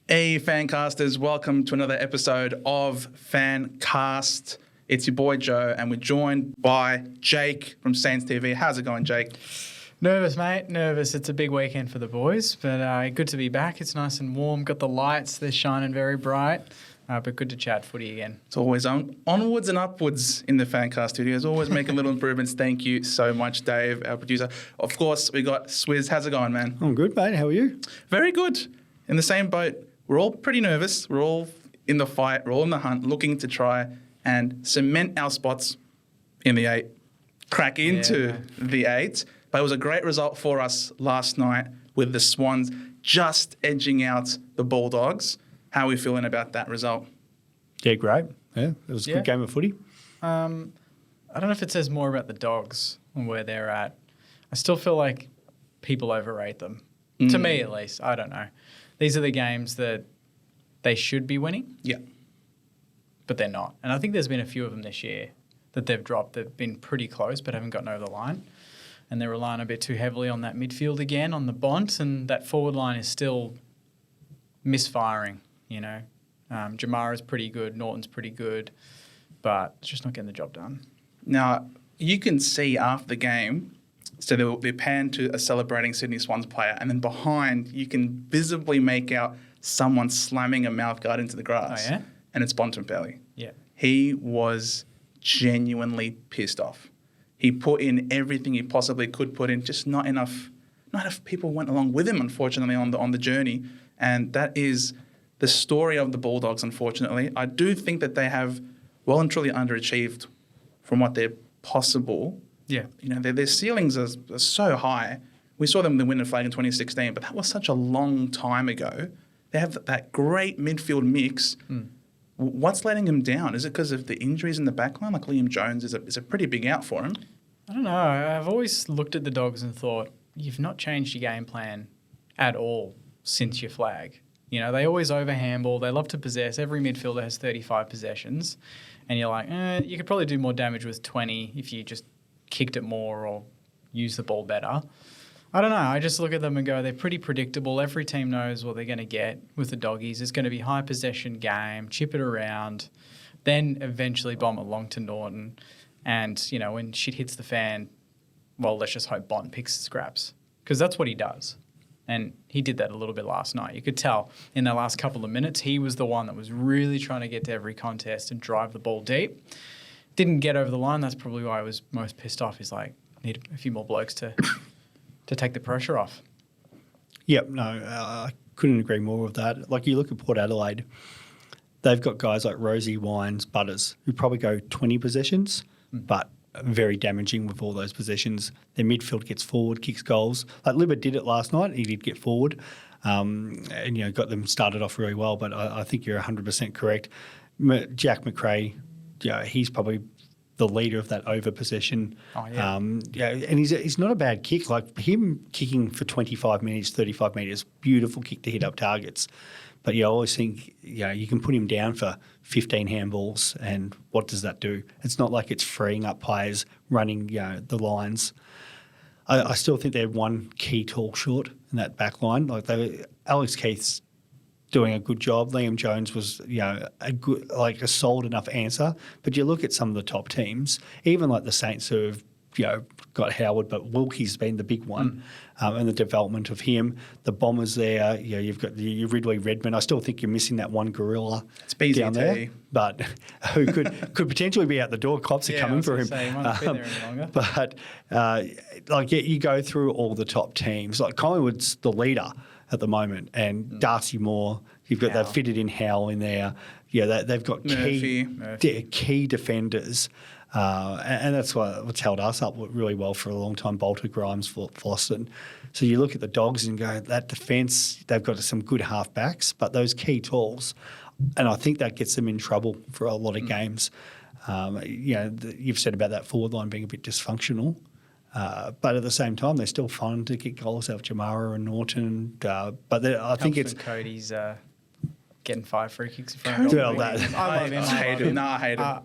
Hey, Fancasters, welcome to another episode of Fancast. It's your boy Joe, and we're joined by Jake from Saints TV. How's it going, Jake? Nervous, mate. Nervous. It's a big weekend for the boys, but good to be back. It's nice and warm. Got the lights. They're shining very bright, but good to chat footy again. It's always onwards and upwards in the Fancast studios. Always making little improvements. Thank you so much, Dave, our producer. Of course, we got Swiz. How's it going, man? I'm good, mate. How are you? Very good. In the same boat. We're all pretty nervous. We're all in the fight. We're all in the hunt, looking to try and cement our spots in the 8, crack into the 8. But it was a great result for us last night with the Swans just edging out the Bulldogs. How are we feeling about that result? Yeah, great. Yeah, it was a good game of footy. I don't know if it says more about the Dogs and where they're at. I still feel like people overrate them. To me, at least. I don't know. These are the games that they should be winning. Yeah. But they're not. And I think there's been a few of them this year that they've dropped. They've been pretty close but haven't gotten over the line. And they're relying a bit too heavily on that midfield again, on the Bont, and that forward line is still misfiring, you know. Jamara's pretty good, Norton's pretty good, but it's just not getting the job done. Now, you can see after the game, so they pan to a celebrating Sydney Swans player, and then behind you can visibly make out someone slamming a mouthguard into the grass. Oh, yeah? And it's Bontempelli. Yeah. He was genuinely pissed off. He put in everything he possibly could put in, just not enough people went along with him, unfortunately, on the journey. And that is the story of the Bulldogs, unfortunately. I do think that they have well and truly underachieved from what they're possible. Yeah. You know, their ceilings are so high. We saw them win the flag in 2016, but that was such a long time ago. They have that great midfield mix. What's letting them down? Is it because of the injuries in the backline? Like Liam Jones is a pretty big out for him. I don't know. I've always looked at the Dogs and thought, you've not changed your game plan at all since your flag. You know, they always overhandball. They love to possess. Every midfielder has 35 possessions. And you're like, you could probably do more damage with 20 if you just kicked it more or used the ball better. I don't know. I just look at them and go, they're pretty predictable. Every team knows what they're going to get with the Doggies. It's going to be high possession game, chip it around, then eventually bomb it long to Norton. And, you know, when shit hits the fan, well, let's just hope Bont picks scraps because that's what he does. And he did that a little bit last night. You could tell in the last couple of minutes, he was the one that was really trying to get to every contest and drive the ball deep. Didn't get over the line. That's probably why I was most pissed off. He's like, need a few more blokes to take the pressure off. Yep, no, I couldn't agree more with that. Like you look at Port Adelaide, they've got guys like Rosie, Wines, Butters, who probably go 20 possessions, but very damaging with all those possessions. Their midfield gets forward, kicks goals. Like Libba did it last night. He did get forward and, you know, got them started off really well, but I think you're 100% correct. Jack McRae, he's probably the leader of that over possession. Oh, yeah. And he's not a bad kick. Like him kicking for 25 metres, 35 metres, beautiful kick to hit up targets. But I always think, you can put him down for 15 handballs, and what does that do? It's not like it's freeing up players running, the lines. I still think they're one key tall short in that back line. Like Alex Keith's doing a good job. Liam Jones was, a solid enough answer. But you look at some of the top teams, even like the Saints who have, got Howard, but Wilkie's been the big one, and the development of him. The Bombers there, you've got your Ridley Redmond. I still think you're missing that one gorilla down there, but who could potentially be out the door. Cops are coming for him. He won't be there any longer. But you go through all the top teams. Like Collingwood's the leader at the moment, and Darcy Moore. You've got that fitted in Howell in there. Yeah, they've got key defenders. And that's what's held us up really well for a long time, Bolter, Grimes, Floston. So you look at the Dogs and go, that defence, they've got some good half-backs, but those key talls, and I think that gets them in trouble for a lot of games. You've said about that forward line being a bit dysfunctional, but at the same time, they're still fun to get goals out of Jamara and Norton. But I think it's... Cody's getting 5 free kicks in front of goal. I hate him. No, I hate him.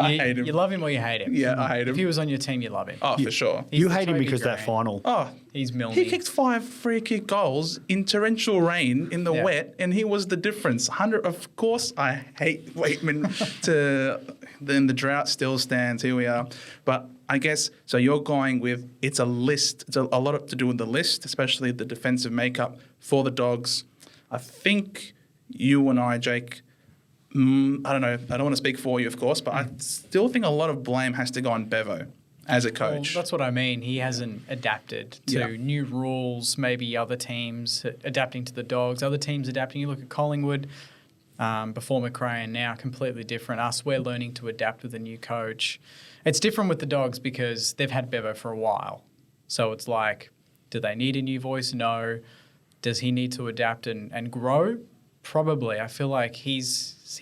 I hate him. You love him or you hate him. Yeah, I hate him. If he was on your team, you love him. Oh, for sure. He's You the hate him Toby because that Grant. final. Oh, He's Milne. he kicked 5 free kick goals in torrential rain in the Yeah. wet, and he was the difference. 100. Of course, I hate Waitman. Then the drought still stands. Here we are. But I guess so. You're going with it's a list. It's a lot to do with the list, especially the defensive makeup for the Dogs. I think you and I, Jake. I don't know. I don't want to speak for you, of course, but I still think a lot of blame has to go on Bevo as a coach. Well, that's what I mean. He hasn't adapted to new rules, maybe other teams adapting to the Dogs, other teams adapting. You look at Collingwood before McRae and now completely different. Us, we're learning to adapt with a new coach. It's different with the Dogs because they've had Bevo for a while. So it's like, do they need a new voice? No. Does he need to adapt and grow? Probably. I feel like he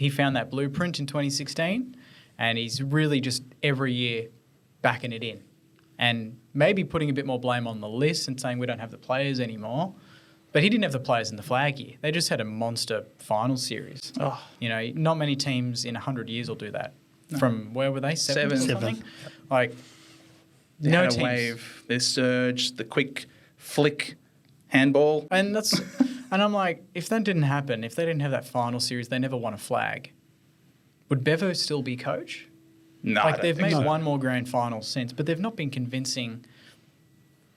found that blueprint in 2016 and he's really just every year backing it in and maybe putting a bit more blame on the list and saying we don't have the players anymore. But he didn't have the players in the flag year. They just had a monster final series. Oh. You know, not many teams in 100 years will do that. No. From where were they? Seven. Or something? Like, They no had a teams. wave, the surge, the quick flick, handball. And that's, and I'm like, if that didn't happen, if they didn't have that final series, they never won a flag. Would Bevo still be coach? No, Like they've made one more grand final since, but they've not been convincing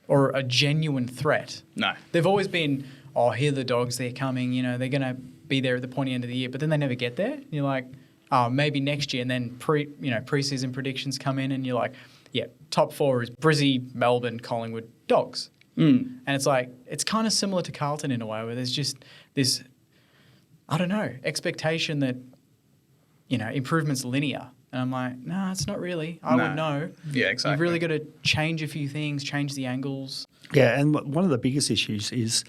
or a genuine threat. No. They've always been, oh, here are the Dogs, they're coming, you know, they're going to be there at the pointy end of the year, but then they never get there. And you're like, oh, maybe next year. And then preseason predictions come in and you're like, yeah, top 4 is Brizzy, Melbourne, Collingwood, Dogs. And it's like, it's kind of similar to Carlton in a way where there's just this, I don't know, expectation that, you know, improvement's linear. And I'm like, no, it's not really. I would know. Yeah, exactly. You've really got to change a few things, change the angles. Yeah, and one of the biggest issues is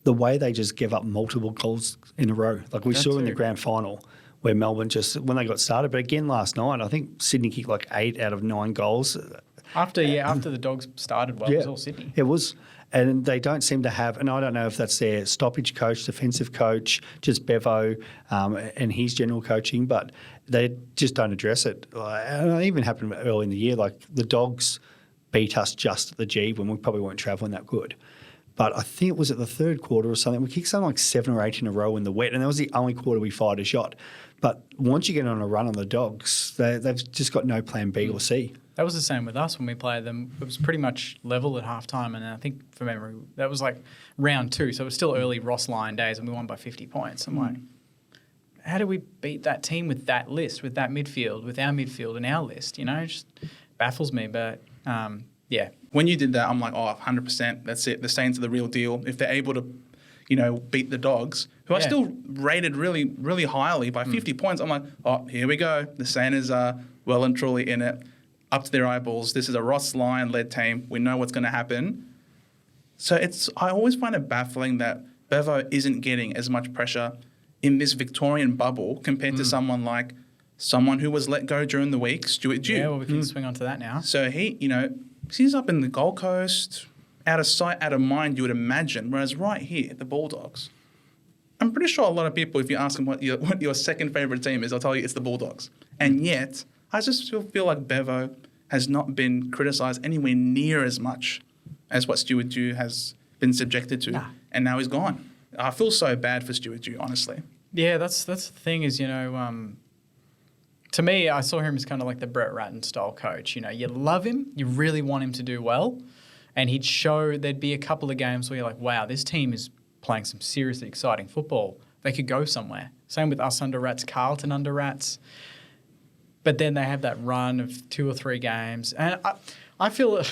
the way they just give up multiple goals in a row. Like we saw in the grand final where Melbourne just, when they got started, but again last night, I think Sydney kicked like 8 out of 9 goals. After the Dogs started well, it was all Sydney. It was. And they don't seem to have, and I don't know if that's their stoppage coach, defensive coach, just Bevo and his general coaching, but they just don't address it. And it even happened early in the year, like the Dogs beat us just at the G when we probably weren't travelling that good. But I think it was at the third quarter or something, we kicked something like 7 or 8 in a row in the wet, and that was the only quarter we fired a shot. But once you get on a run on the Dogs, they've just got no plan B or C. That was the same with us when we played them. It was pretty much level at halftime, and I think, from memory, that was like round 2, so it was still early Ross Lyon days, and we won by 50 points. I'm like, how do we beat that team with that list, with that midfield, with our midfield and our list? You know, it just baffles me, but yeah. When you did that, I'm like, oh, 100%, that's it. The Saints are the real deal. If they're able to, you know, beat the Dogs, who are still rated really, really highly by 50 points, I'm like, oh, here we go. The Saints are well and truly in it. Up to their eyeballs. This is a Ross Lyon-led team. We know what's going to happen. So I always find it baffling that Bevo isn't getting as much pressure in this Victorian bubble compared to someone who was let go during the week, Stuart Dew. Yeah, well, we can swing on to that now. So he's up in the Gold Coast, out of sight, out of mind, you would imagine. Whereas right here, the Bulldogs, I'm pretty sure a lot of people, if you ask them what your second favourite team is, they'll tell you it's the Bulldogs. And yet, I just feel like Bevo has not been criticised anywhere near as much as what Stuart Dew has been subjected to. And now he's gone. I feel so bad for Stuart Dew, honestly. Yeah, that's the thing is, you know, to me, I saw him as kind of like the Brett Ratton style coach. You know, you love him, you really want him to do well, and there'd be a couple of games where you're like, wow, this team is playing some seriously exciting football. They could go somewhere. Same with us under Rats, Carlton under Rats. But then they have that run of 2 or 3 games. And I feel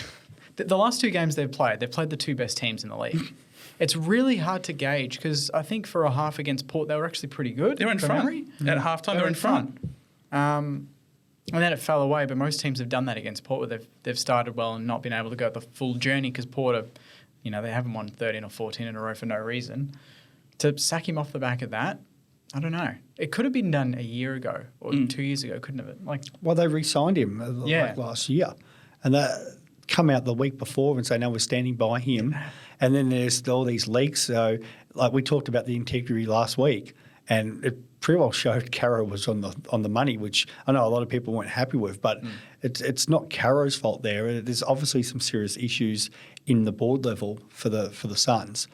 the last 2 games they've played the 2 best teams in the league. It's really hard to gauge because I think for a half against Port, they were actually pretty good. They were in front. At halftime, they were in front. And then it fell away, but most teams have done that against Port where they've started well and not been able to go the full journey because Port they haven't won 13 or 14 in a row for no reason. To sack him off the back of that, I don't know. It could have been done a year ago or 2 years ago, couldn't have it? Well, they re-signed him last year. And they come out the week before and say, no, we're standing by him. And then there's all these leaks. So, like we talked about the integrity last week. And it pretty well showed Caro was on the money, which I know a lot of people weren't happy with, but it's not Caro's fault there. There's obviously some serious issues in the board level for the Suns.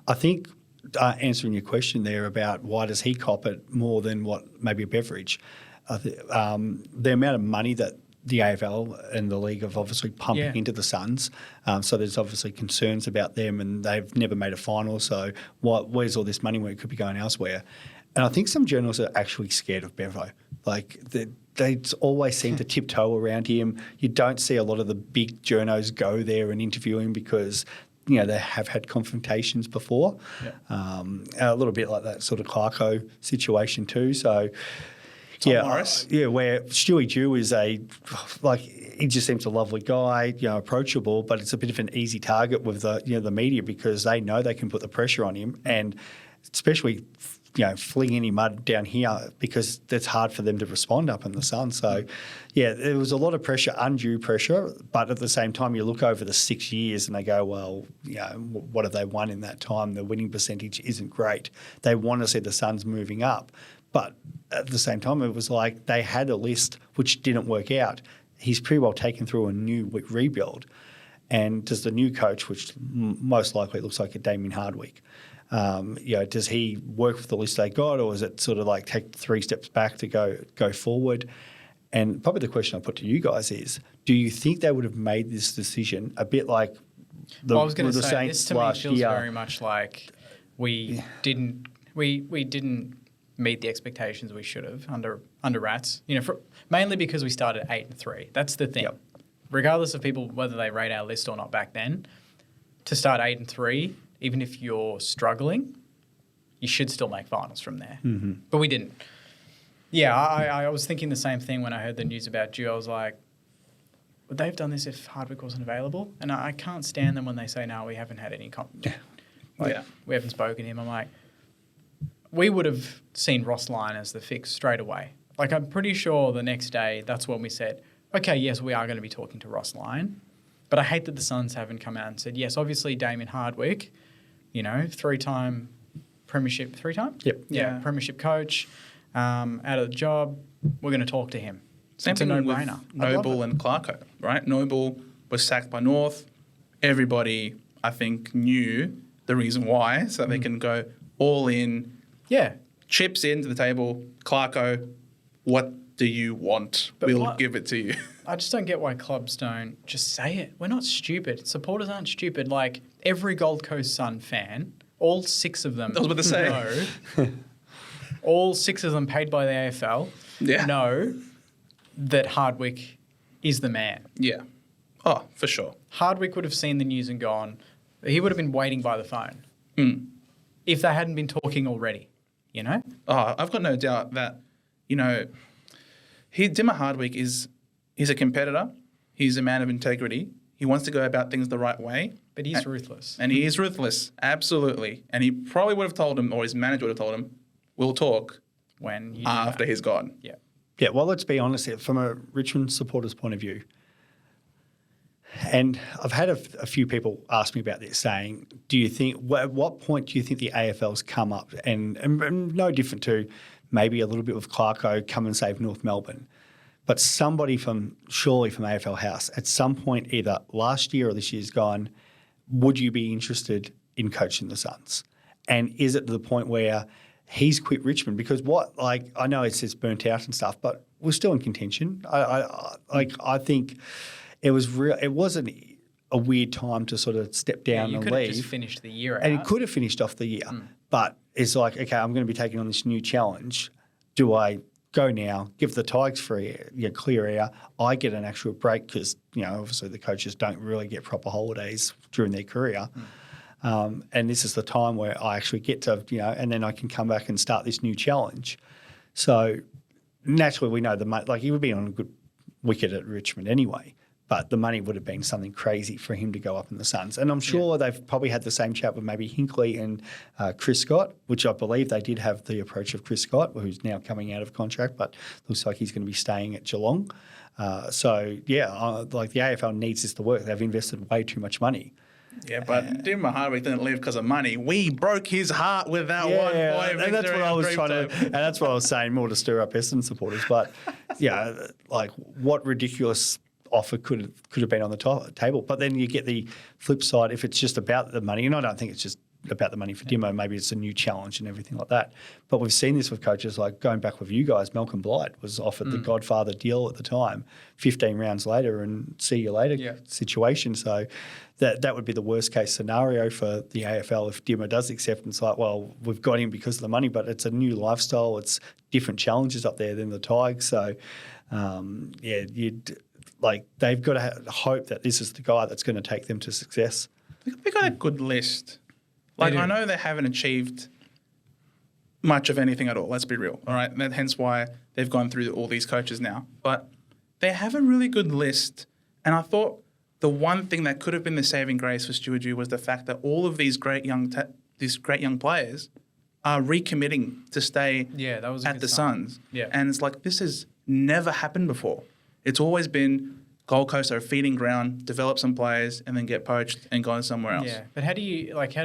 I think answering your question there about why does he cop it more than what maybe a Beveridge, the amount of money that the AFL and the league have obviously pumping into the Suns. So there's obviously concerns about them, and they've never made a final. So where's all this money when it could be going elsewhere? And I think some journalists are actually scared of Bevo. Like they always seem to tiptoe around him. You don't see a lot of the big journos go there and interview him because they have had confrontations before. A little bit like that sort of Clarko situation too. So. Morris. Where Stewie Dew is he just seems a lovely guy, approachable, but it's a bit of an easy target with the media because they know they can put the pressure on him, and especially fling any mud down here because it's hard for them to respond up in the Sun. So, there was a lot of pressure, undue pressure, but at the same time you look over the 6 years and they go, well, what have they won in that time? The winning percentage isn't great. They want to see the Suns moving up. But at the same time, it was like they had a list which didn't work out. He's pretty well taken through a new rebuild. And does the new coach, which most likely looks like a Damien Hardwick, does he work with the list they got, or is it sort of like take 3 steps back to go forward? And probably the question I put to you guys is, do you think they would have made this decision a bit like I was going to say, Saints this to me last feels year? very much like we didn't meet the expectations we should have under Rats. Mainly because we started 8-3. That's the thing. Yep. Regardless of people whether they rate our list or not back then, to start 8-3, even if you're struggling, you should still make finals from there. Mm-hmm. But we didn't. Yeah, I was thinking the same thing when I heard the news about Dew. I was like, would they have done this if Hardwick wasn't available? And I can't stand them when they say, no, we haven't had any we haven't spoken to him. I'm like, we would have seen Ross Lyon as the fix straight away. Like, I'm pretty sure the next day that's when we said, okay, yes, we are going to be talking to Ross Lyon. But I hate that the Suns haven't come out and said, yes, obviously Damien Hardwick, 3-time premiership, 3-time? Yep. Yeah, premiership coach, out of the job. We're going to talk to him. Same thing with Noble and Clarko, right? Noble was sacked by North. Everybody, I think, knew the reason why, so they can go all in. Yeah. Chips into the table. Clarko, what do you want? We'll give it to you. I just don't get why clubs don't just say it. We're not stupid. Supporters aren't stupid. Like, every Gold Coast Sun fan, all 6 of them I was about to say. know, all 6 of them paid by the AFL know that Hardwick is the man. Yeah. Oh, for sure. Hardwick would have seen the news and gone. He would have been waiting by the phone if they hadn't been talking already. Oh, I've got no doubt that, Dimmer Hardwick is a competitor. He's a man of integrity. He wants to go about things the right way. But he's ruthless. And he is ruthless, absolutely. And he probably would have told him, or his manager would have told him, we'll talk when after he's gone. Yeah. Yeah, well, let's be honest here. From a Richmond supporter's point of view, and I've had a few people ask me about this, saying, do you think, at what point do you think the AFL's come up, and no different to maybe a little bit with Clarko, come and save North Melbourne, but somebody surely from AFL House, at some point either last year or this year's gone, would you be interested in coaching the Suns? And is it to the point where he's quit Richmond? Because I know it says burnt out and stuff, but we're still in contention. I think it was real. It wasn't a weird time to sort of step down and leave. You could have just finished the year out. And it could have finished off the year. But it's like, okay, I'm going to be taking on this new challenge. Do I go now, give the Tigers clear air? I get an actual break because, obviously the coaches don't really get proper holidays during their career. And this is the time where I actually get to, and then I can come back and start this new challenge. So naturally we know he would be on a good wicket at Richmond anyway. But the money would have been something crazy for him to go up in the Suns. And I'm sure they've probably had the same chat with maybe Hinkley and Chris Scott, which I believe they did have the approach of Chris Scott, who's now coming out of contract, but looks like he's going to be staying at Geelong. The AFL needs this to work. They've invested way too much money. Yeah, but Dimmer Hardwick didn't leave because of money. We broke his heart with that one point. and that's what I was trying to, and that's what I was saying, more to stir up Essendon supporters. But yeah, like what ridiculous offer could have been on the table. But then you get the flip side if it's just about the money, and I don't think it's just about the money for Dimmo. Maybe it's a new challenge and everything like that. But we've seen this with coaches like going back with you guys. Malcolm Blight was offered the Godfather deal at the time. 15 rounds later, and see you later situation. So that would be the worst case scenario for the AFL if Dimmo does accept. And it's like, well, we've got him because of the money, but it's a new lifestyle. It's different challenges up there than the Tigers. So they've got to hope that this is the guy that's going to take them to success. They've got a good list. Like, I know they haven't achieved much of anything at all, let's be real, all right? And hence why they've gone through all these coaches now. But they have a really good list. And I thought the one thing that could have been the saving grace for Stewardu was the fact that all of these great young players are recommitting to stay at the Suns. Yeah. And it's like, this has never happened before. It's always been Gold Coast are a feeding ground, develop some players, and then get poached and go somewhere else. Yeah, but how do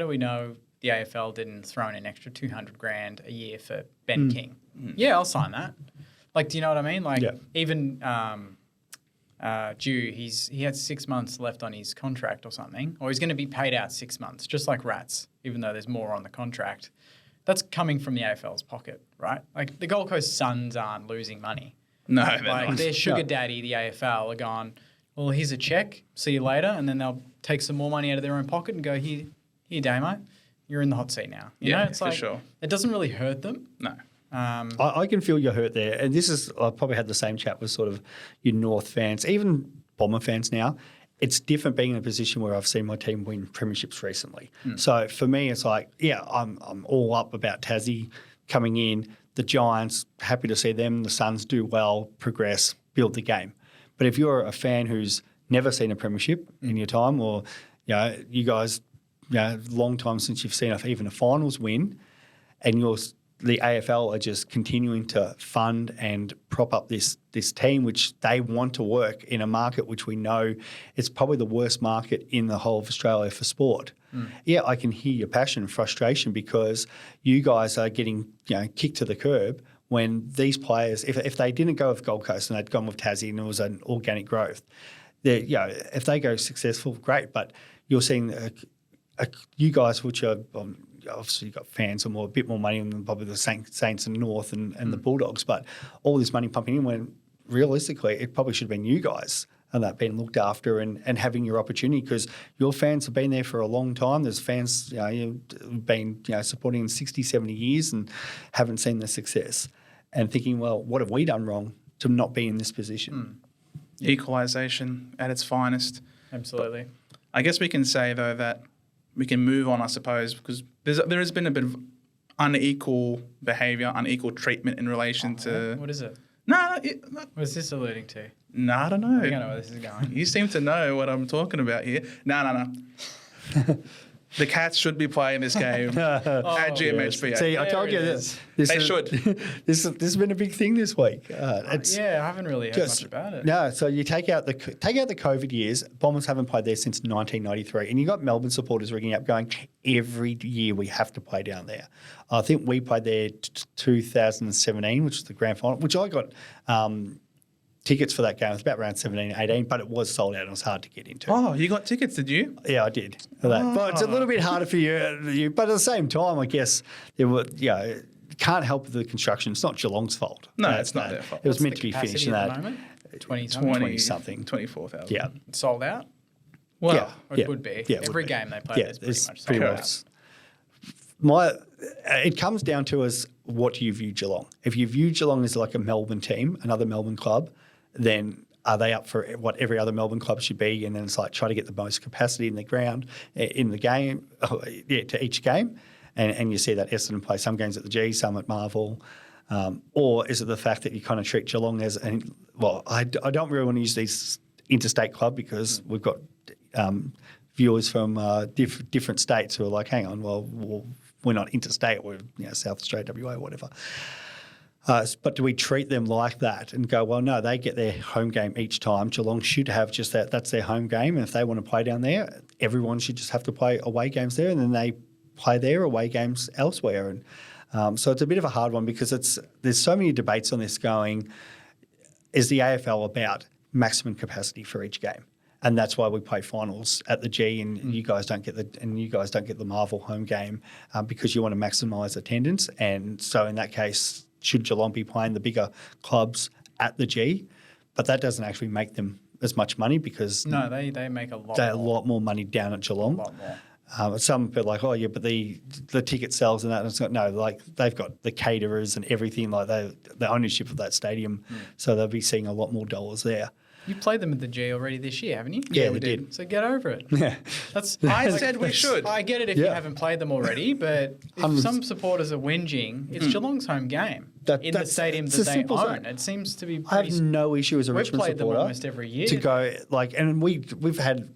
we know the AFL didn't throw in an extra $200,000 a year for Ben King? Yeah, I'll sign that. Like, do you know what I mean? Like, even Dew, he had 6 months left on his contract or something, or he's going to be paid out 6 months, just like Rats, even though there's more on the contract. That's coming from the AFL's pocket, right? Like, the Gold Coast Suns aren't losing money. No, they're not. Their sugar daddy, the AFL, are going, well, here's a check, see you later, and then they'll take some more money out of their own pocket and go, here, Damo, you're in the hot seat now. You know, it's for sure. It doesn't really hurt them. No. I can feel your hurt there. And I probably had the same chat with sort of your North fans, even Bomber fans now. It's different being in a position where I've seen my team win premierships recently. So for me, it's like, I'm all up about Tassie coming in. The Giants, happy to see them. The Suns do well, progress, build the game. But if you're a fan who's never seen a premiership in your time, or you guys, long time since you've seen even a finals win, and the AFL are just continuing to fund and prop up this team, which they want to work in a market which we know it's probably the worst market in the whole of Australia for sport. Yeah, I can hear your passion and frustration because you guys are getting kicked to the curb when these players, if they didn't go with Gold Coast and they'd gone with Tassie and it was an organic growth, if they go successful, great. But you're seeing you guys, which are obviously you've got fans who are a bit more money than probably the Saints and North and the Bulldogs, but all this money pumping in when realistically it probably should have been you guys and that being looked after and having your opportunity because your fans have been there for a long time. There's fans you've been supporting in 60, 70 years and haven't seen the success and thinking, well, what have we done wrong to not be in this position? Equalisation at its finest. Absolutely. But I guess we can say, though, that we can move on, I suppose, because there has been a bit of unequal behaviour, unequal treatment in relation to... What is it? No. What is this alluding to? No, I don't know. I don't know where this is going. You seem to know what I'm talking about here. No. The Cats should be playing this game at GMHBA. See, I told you this. They should. This has been a big thing this week. I haven't really heard much about it. No, so you take out the COVID years. Bombers haven't played there since 1993, and you got Melbourne supporters ringing up, going, every year we have to play down there. I think we played there 2017, which was the grand final, which I got. Tickets for that game. It was about around 17, 18, but it was sold out and it was hard to get into. Oh, you got tickets, did you? Yeah, I did. For that. But it's a little bit harder for you. But at the same time, I guess, can't help with the construction. It's not Geelong's fault. No, it's not their fault. It was meant to be finished in that. 20-something. 24,000. Yeah. Sold out? Well, it would be. Yeah, Every game they play is pretty much sold out. It comes down to us, what do you view Geelong? If you view Geelong as like a Melbourne team, another Melbourne club, then are they up for what every other Melbourne club should be? And then it's like try to get the most capacity in the ground, in the game, to each game. And you see that Essendon play some games at the G, some at Marvel. Or is it the fact that you kind of treat Geelong as, I don't really want to use these interstate club because we've got viewers from different states who are like, hang on, well we're not interstate, we're South Australia, WA, whatever. But do we treat them like that and go, well, no, they get their home game each time. Geelong should have just that. That's their home game. And if they want to play down there, everyone should just have to play away games there, and then they play their away games elsewhere. And so it's a bit of a hard one because there's so many debates on this going, is the AFL about maximum capacity for each game? And that's why we play finals at the G, and you guys don't get the Marvel home game because you want to maximise attendance. And so in that case, should Geelong be playing the bigger clubs at the G? But that doesn't actually make them as much money because they make a lot more money down at Geelong. A lot more. Some people are like, oh yeah, but the ticket sales and that. And it's got, no, like they've got the caterers and everything, like the ownership of that stadium, so they'll be seeing a lot more dollars there. You played them at the G already this year, haven't you? Yeah, we did. So get over it. Yeah, I said we should. I get it if you haven't played them already, but if some supporters are whinging, it's Geelong's home game in the stadium that they own. It seems to be. I have no issue as a Richmond played supporter them almost every year to go and we've had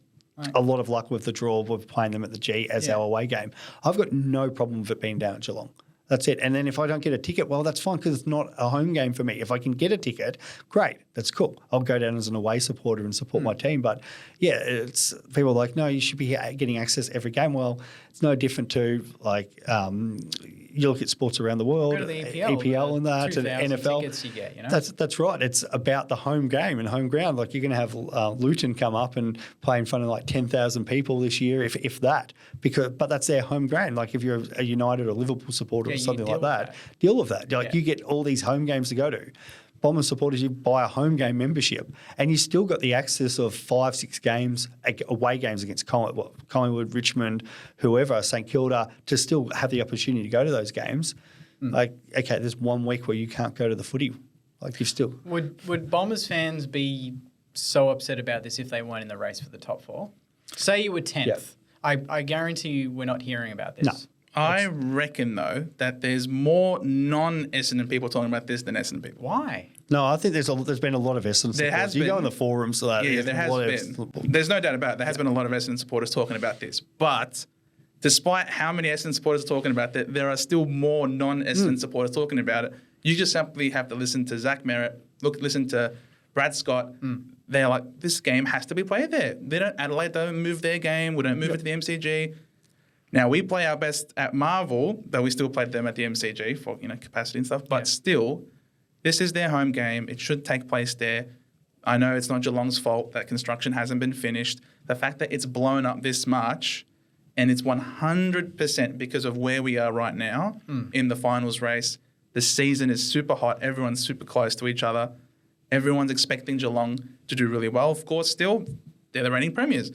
a lot of luck with the draw with playing them at the G as our away game. I've got no problem with it being down at Geelong. That's it. And then if I don't get a ticket, well, that's fine because it's not a home game for me. If I can get a ticket, great. That's cool. I'll go down as an away supporter and support my team. But, yeah, it's people are like, no, you should be getting access every game. Well, it's no different to, like, you look at sports around the world, go to the EPL and that, and NFL. Tickets you get, you know? That's right. It's about the home game and home ground. Like you're going to have Luton come up and play in front of like 10,000 people this year, if that. But that's their home ground. Like if you're a United or Liverpool supporter or something like that, deal with that. Like you get all these home games to go to. Bombers supporters, you buy a home game membership and you still got the access of 5-6 games, away games against Collingwood, Richmond, whoever, St Kilda, to still have the opportunity to go to those games. Like, okay, there's 1 week where you can't go to the footy. Like you still... Would Bombers fans be so upset about this if they weren't in the race for the top 4? Say you were 10th. Yep. I guarantee you we're not hearing about this. No. I reckon, though, that there's more non-Essendon people talking about this than Essendon people. Why? No, I think there's been a lot of Essendon supporters. You go on the forums for that. Yeah, there has been. There's no doubt about it. There has been a lot of Essendon supporters talking about this. But despite how many Essendon supporters are talking about it, there are still more non-Essendon supporters talking about it. You just simply have to listen to Zach Merritt, listen to Brad Scott. They're like, this game has to be played there. Adelaide don't move their game. We don't move it to the MCG. Now, we play our best at Marvel, though we still played them at the MCG for capacity and stuff. But still, this is their home game. It should take place there. I know it's not Geelong's fault that construction hasn't been finished. The fact that it's blown up this much, and it's 100% because of where we are right now in the finals race. The season is super hot. Everyone's super close to each other. Everyone's expecting Geelong to do really well. Of course, still, they're the reigning premiers.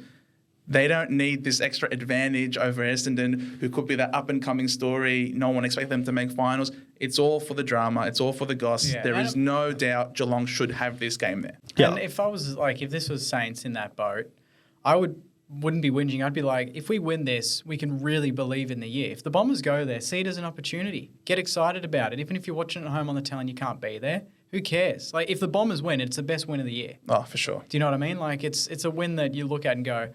They don't need this extra advantage over Essendon, who could be that up-and-coming story. No one expects them to make finals. It's all for the drama. It's all for the goss. Yeah. There is no doubt Geelong should have this game there. Yeah. And if this was Saints in that boat, I wouldn't be whinging. I'd be like, if we win this, we can really believe in the year. If the Bombers go there, see it as an opportunity. Get excited about it. Even if you're watching at home on the telly and you can't be there, who cares? Like, if the Bombers win, it's the best win of the year. Oh, for sure. Do you know what I mean? Like, it's a win that you look at and go,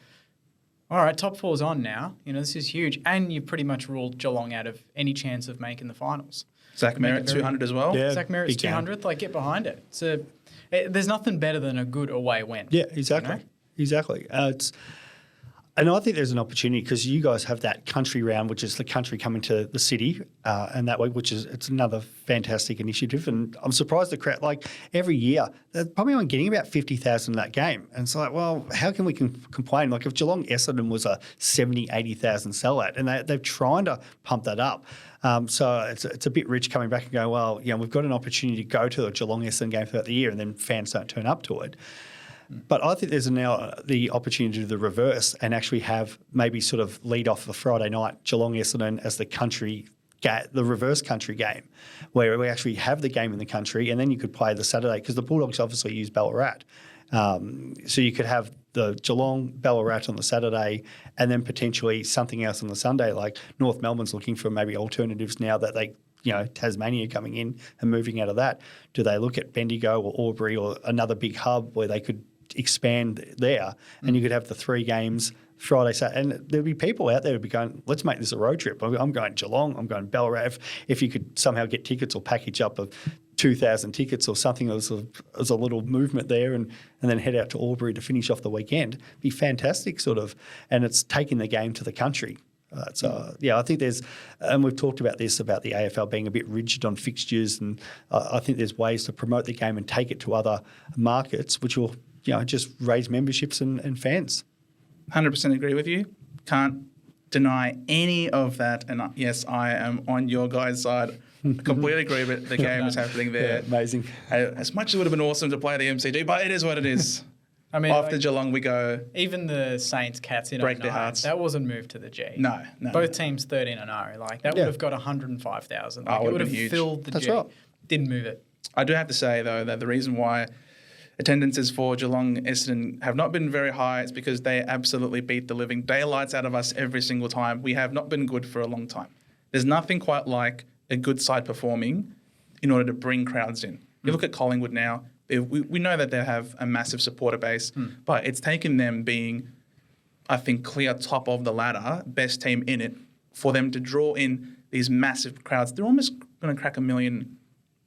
all right, top 4's on now. This is huge. And you've pretty much ruled Geelong out of any chance of making the finals. Zach Merritt, 200 as well. Yeah, Zach Merritt's 200th. Like, get behind it. There's nothing better than a good away win. Yeah, exactly. Exactly. And I think there's an opportunity because you guys have that country round, which is the country coming to the city, and that way, it's another fantastic initiative. And I'm surprised the crowd, like every year, they're probably only getting about 50,000 in that game. And it's like, well, how can we complain? Like if Geelong Essendon was a 70,000, 80,000 sellout, and they're trying to pump that up. So it's a bit rich coming back and going, well, we've got an opportunity to go to a Geelong Essendon game throughout the year, and then fans don't turn up to it. But I think there's now the opportunity to do the reverse and actually have maybe sort of lead off the Friday night Geelong Essendon as the reverse country game, where we actually have the game in the country, and then you could play the Saturday because the Bulldogs obviously use Ballarat. So you could have the Geelong Ballarat on the Saturday, and then potentially something else on the Sunday. Like North Melbourne's looking for maybe alternatives now that they. Tasmania coming in and moving out of that. Do they look at Bendigo or Albury or another big hub where they could expand there and you could have the 3 games Friday, Saturday, and there'd be people out there who'd be going, let's make this a road trip. I'm going Geelong, I'm going Ballarat. If you could somehow get tickets or package up of 2,000 tickets or something as a little movement there and then head out to Albury to finish off the weekend. Be fantastic, sort of. And it's taking the game to the country. I think there's, and we've talked about this, about the AFL being a bit rigid on fixtures, and I think there's ways to promote the game and take it to other markets, which will, just raise memberships and fans. 100% agree with you. Can't deny any of that. And yes, I am on your guys' side. Completely agree with the game is happening there. Yeah, amazing. As much as it would have been awesome to play the MCG, but it is what it is. I mean, after Geelong, we go. Even the Saints Cats in break 09, their hearts. that wasn't moved to the G. No. Both teams 13-0. Like that would have got 105,000. Like, it would have filled the That's G. right. Didn't move it. I do have to say though that the reason why attendances for Geelong Essendon have not been very high is because they absolutely beat the living daylights out of us every single time. We have not been good for a long time. There's nothing quite like a good side performing in order to bring crowds in. You look at Collingwood now. We know that they have a massive supporter base, but it's taken them being, I think, clear top of the ladder, best team in it, for them to draw in these massive crowds. They're almost going to crack 1 million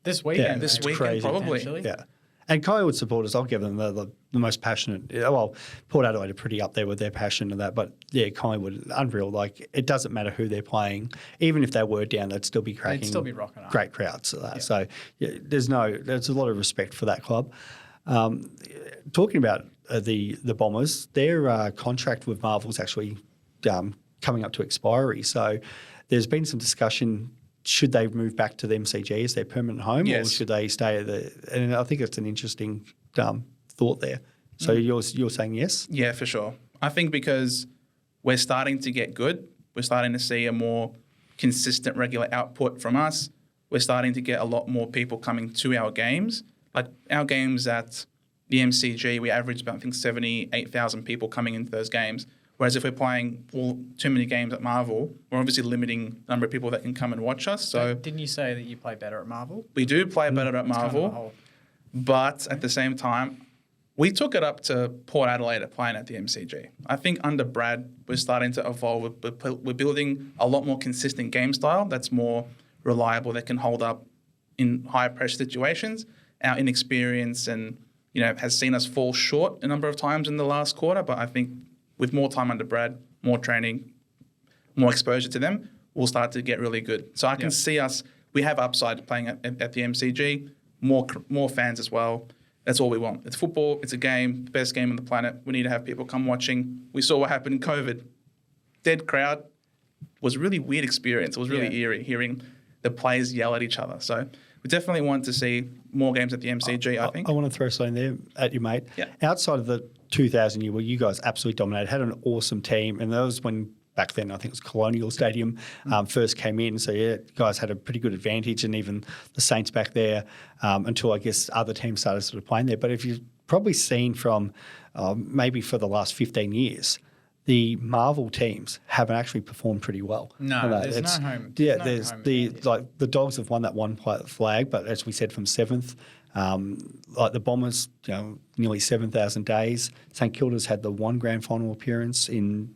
this weekend. this weekend, crazy. probably. Yeah. And Collingwood supporters, I'll give them the most passionate. Well, Port Adelaide are pretty up there with their passion and that, but yeah, Collingwood, unreal. Like, it doesn't matter who they're playing. Even if they were down, they'd still be cracking. They'd still be rocking up. Great crowds. So yeah, there's a lot of respect for that club. Talking about the Bombers, their contract with Marvel's actually coming up to expiry. So there's been some discussion. Should they move back to the MCG as their permanent home, or should they stay at the? And I think it's an interesting thought there. So you're saying yes? Yeah, for sure. I think because we're starting to get good, we're starting to see a more consistent, regular output from us. We're starting to get a lot more people coming to our games. Like our games at the MCG, we average about, I think, 78,000 people coming into those games. Whereas if we're playing too many games at Marvel, we're obviously limiting the number of people that can come and watch us. So didn't you say that you play better at Marvel? We do play better at Marvel, kind of but at the same time, we took it up to Port Adelaide at playing at the MCG. I think under Brad, we're starting to evolve. We're building a lot more consistent game style that's more reliable, that can hold up in high pressure situations. Our inexperience and has seen us fall short a number of times in the last quarter, but I think with more time under Brad, more training, more exposure to them, we'll start to get really good. So I can see us, we have upside playing at the MCG, more fans as well. That's all we want. It's football, it's a game, the best game on the planet. We need to have people come watching. We saw what happened in COVID. Dead crowd was a really weird experience. It was really eerie hearing the players yell at each other. So we definitely want to see more games at the MCG, I think. I want to throw something there at you, mate. Yeah. Outside of the 2000 year where you guys absolutely dominated, had an awesome team, and that was when back then I think it was Colonial Stadium first came in. So yeah, guys had a pretty good advantage, and even the Saints back there until I guess other teams started sort of playing there. But if you've probably seen from maybe for the last 15 years, the Marvel teams haven't actually performed pretty well. No, there's no home. Yeah, there's the Dogs have won that one flag, but as we said, from 7th. Like the Bombers, nearly 7,000 days. St Kilda's had the one grand final appearance in,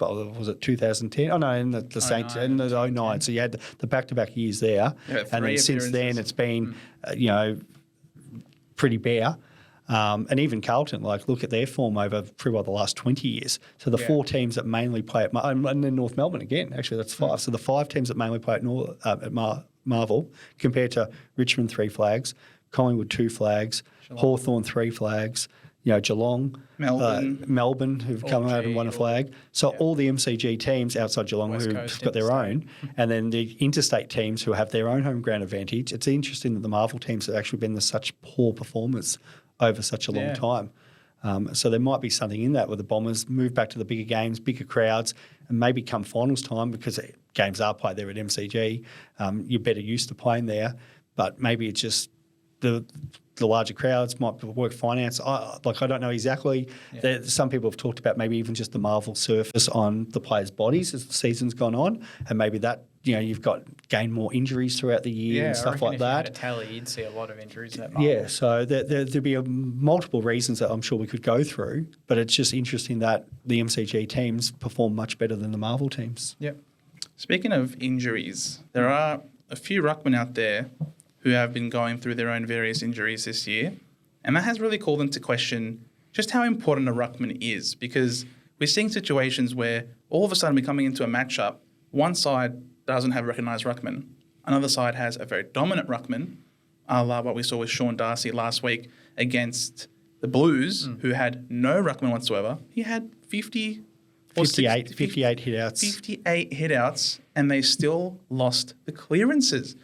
was it 2010? Oh no, in the Saints in the 09. So you had the back-to-back years there, and then since then it's been, pretty bare. And even Carlton, look at their form over pretty well the last 20 years. So the 4 teams that mainly play at and then North Melbourne again, actually that's 5. So the 5 teams that mainly play at Marvel compared to Richmond 3 flags, Collingwood 2 flags, Hawthorn 3 flags, Geelong, Melbourne who've come out and won a flag. So all the MCG teams outside Geelong who've got their own, and then the interstate teams who have their own home ground advantage. It's interesting that the Marvel teams have actually been such poor performers over such a long time. So there might be something in that where the Bombers move back to the bigger games, bigger crowds, and maybe come finals time, because games are played there at MCG. You're better used to playing there, but maybe it's just the larger crowds might work finance. I don't know exactly. Yeah. Some people have talked about maybe even just the Marvel surface on the players' bodies as the season's gone on, and maybe that you've gained more injuries throughout the year and stuff like that. If you had a tally, you'd see a lot of injuries at Marvel. Yeah, so there'd be multiple reasons that I'm sure we could go through, but it's just interesting that the MCG teams perform much better than the Marvel teams. Yep. Speaking of injuries, there are a few ruckmen out there who have been going through their own various injuries this year. And that has really called into question just how important a ruckman is, because we're seeing situations where all of a sudden we're coming into a matchup, one side doesn't have a recognised ruckman, another side has a very dominant ruckman, a la what we saw with Sean Darcy last week against the Blues, who had no ruckman whatsoever. He had 58 hitouts. 58 hitouts, and they still lost the clearances.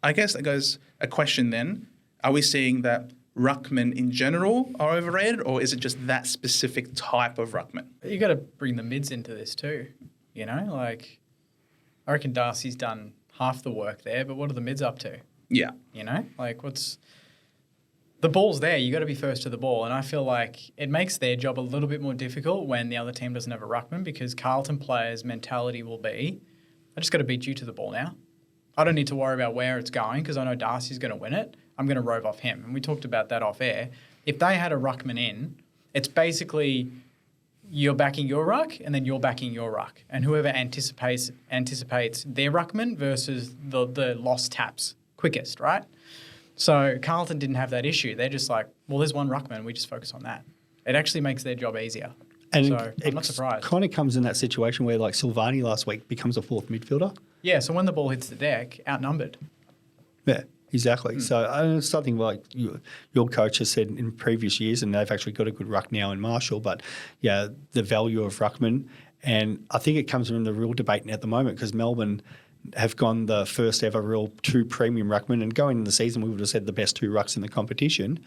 I guess that goes a question then. Are we seeing that ruckmen in general are overrated, or is it just that specific type of ruckman? You got to bring the mids into this too. You know, like I reckon Darcy's done half the work there, but what are the mids up to? Yeah. You know, like the ball's there. You got to be first to the ball, and I feel like it makes their job a little bit more difficult when the other team doesn't have a ruckman, because Carlton players' mentality will be, I just got to beat you to the ball now. I don't need to worry about where it's going because I know Darcy's going to win it. I'm going to rove off him. And we talked about that off air. If they had a ruckman in, it's basically you're backing your ruck and then you're backing your ruck. And whoever anticipates their ruckman versus the lost taps quickest, right? So Carlton didn't have that issue. They're just like, well, there's one ruckman. We just focus on that. It actually makes their job easier. And so I'm not surprised. It kind of comes in that situation where, like, Silvani last week becomes a fourth midfielder. Yeah, so when the ball hits the deck, outnumbered. Yeah, exactly. So it's something like your coach has said in previous years, and they've actually got a good ruck now in Marshall, but, yeah, the value of ruckman. And I think it comes from the real debate at the moment because Melbourne have gone the first ever real two premium ruckmen, and going in the season we would have said the best two rucks in the competition,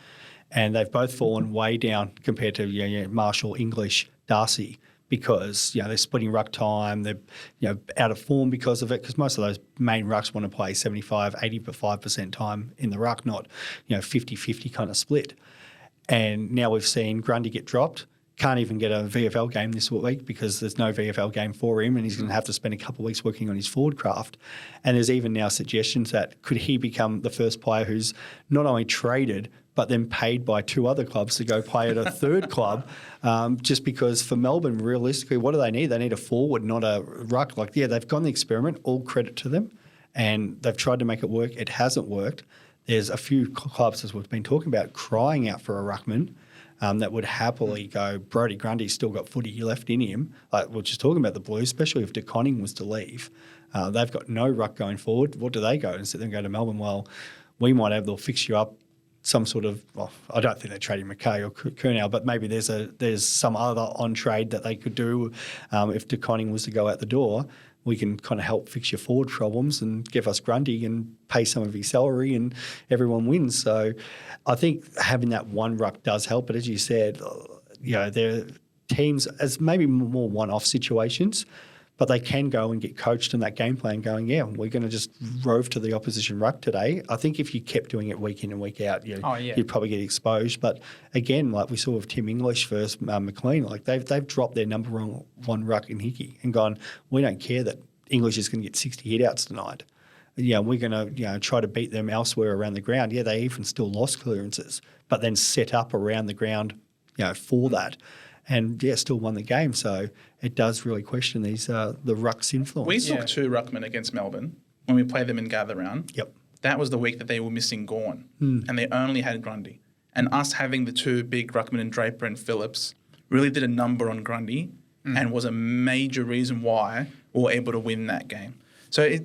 and they've both fallen way down compared to Marshall, English, Darcy, because they're splitting ruck time, they're out of form because of it, because most of those main rucks want to play 75, 85% time in the ruck, not 50-50 kind of split. And now we've seen Grundy get dropped. Can't even get a VFL game this week because there's no VFL game for him, and he's going to have to spend a couple of weeks working on his forward craft. And there's even now suggestions that could he become the first player who's not only traded but then paid by two other clubs to go play at a third club, just because for Melbourne, realistically, what do they need? They need a forward, not a ruck. They've gone the experiment, all credit to them, and they've tried to make it work. It hasn't worked. There's a few clubs, as we've been talking about, crying out for a ruckman. That would happily go. Brodie Grundy's still got footy left in him. We're just talking about the Blues, especially if De Koning was to leave. They've got no ruck going forward. What do they go and sit there and go to Melbourne? Well, we might they'll fix you up some sort of. Well, I don't think they're trading McKay or Curnow, but maybe there's some other on trade that they could do if De Koning was to go out the door. We can kind of help fix your forward problems and give us Grundy and pay some of his salary, and everyone wins. So I think having that one ruck does help. But as you said, they're teams as maybe more one-off situations, but they can go and get coached in that game plan going, we're going to just rove to the opposition ruck today. I think if you kept doing it week in and week out, you'd probably get exposed. But again, like we saw with Tim English versus McLean, like they've dropped their number one ruck in Hickey and gone, we don't care that English is going to get 60 hitouts tonight. We're going to try to beat them elsewhere around the ground. Yeah, they even still lost clearances, but then set up around the ground, for that. And still won the game. So it does really question these the ruck's influence. We took two ruckmen against Melbourne when we played them in gather round. Yep. That was the week that they were missing Gawn, and they only had Grundy. And us having the two big ruckmen in Draper and Phillips really did a number on Grundy, and was a major reason why we were able to win that game. So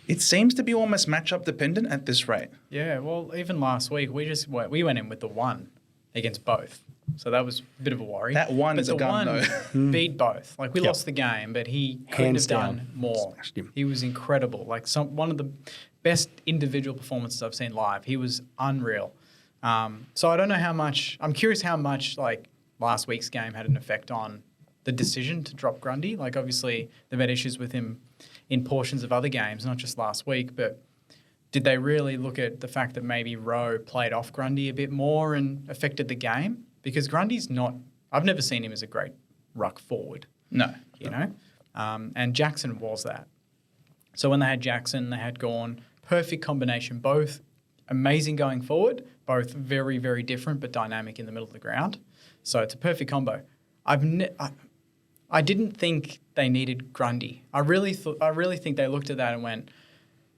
it seems to be almost matchup dependent at this rate. Yeah, well, even last week we went in with the one against both. So that was a bit of a worry. That one is a gun, though. Beat both. Like, we lost the game, but he couldn't have done more. Smashed him. He was incredible. Like, one of the best individual performances I've seen live. He was unreal. So I don't know how much... I'm curious how much, like, last week's game had an effect on the decision to drop Grundy. Like, obviously, they've had issues with him in portions of other games, not just last week, but did they really look at the fact that maybe Rowe played off Grundy a bit more and affected the game? Because Grundy's not... I've never seen him as a great ruck forward. No. And Jackson was that. So when they had Jackson, they had Gawn. Perfect combination. Both amazing going forward. Both very, very different but dynamic in the middle of the ground. So it's a perfect combo. I didn't think they needed Grundy. I really think they looked at that and went,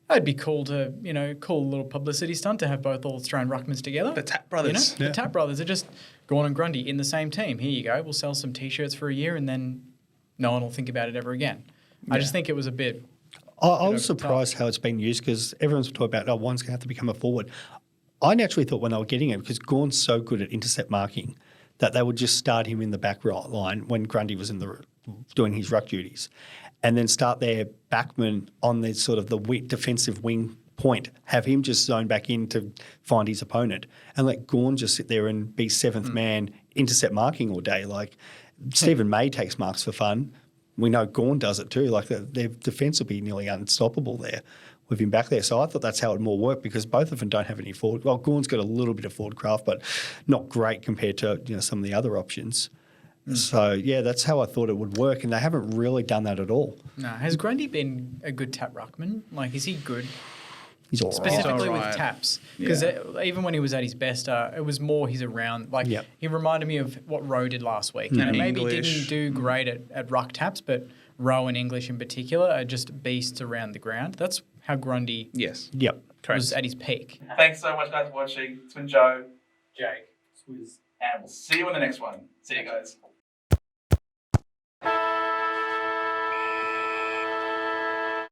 It'd be cool to, cool little publicity stunt to have both All-Australian ruckmans together. The Tap brothers. The Tap brothers are just Gawn and Grundy in the same team. Here you go. We'll sell some T-shirts for a year and then no one will think about it ever again. I just think it was a bit... I was surprised how it's been used because everyone's talking about, one's going to have to become a forward. I naturally thought when they were getting him, because Gawn's so good at intercept marking, that they would just start him in the back right line when Grundy was doing his ruck duties, and then start their backman on the sort of the defensive wing point, have him just zone back in to find his opponent, and let Gawn just sit there and be seventh man intercept marking all day. Like Stephen May takes marks for fun. We know Gawn does it too. Like their defence will be nearly unstoppable there with him back there. So I thought that's how it more worked because both of them don't have any forward. Well, Gawn's got a little bit of forward craft, but not great compared to some of the other options. So, yeah, that's how I thought it would work, and they haven't really done that at all. No. Has Grundy been a good tap ruckman? Like, is he good? He's all right. Specifically He's all with right. taps. Because even when he was at his best, it was more his around. Like, he reminded me of what Rowe did last week. And maybe English. didn't do great at ruck taps, but Rowe and English in particular are just beasts around the ground. That's how Grundy Yes. Yep. was at his peak. Thanks so much, guys, for watching. It's been Joe, Jake. Swiz. and we'll see you in the next one. See you guys.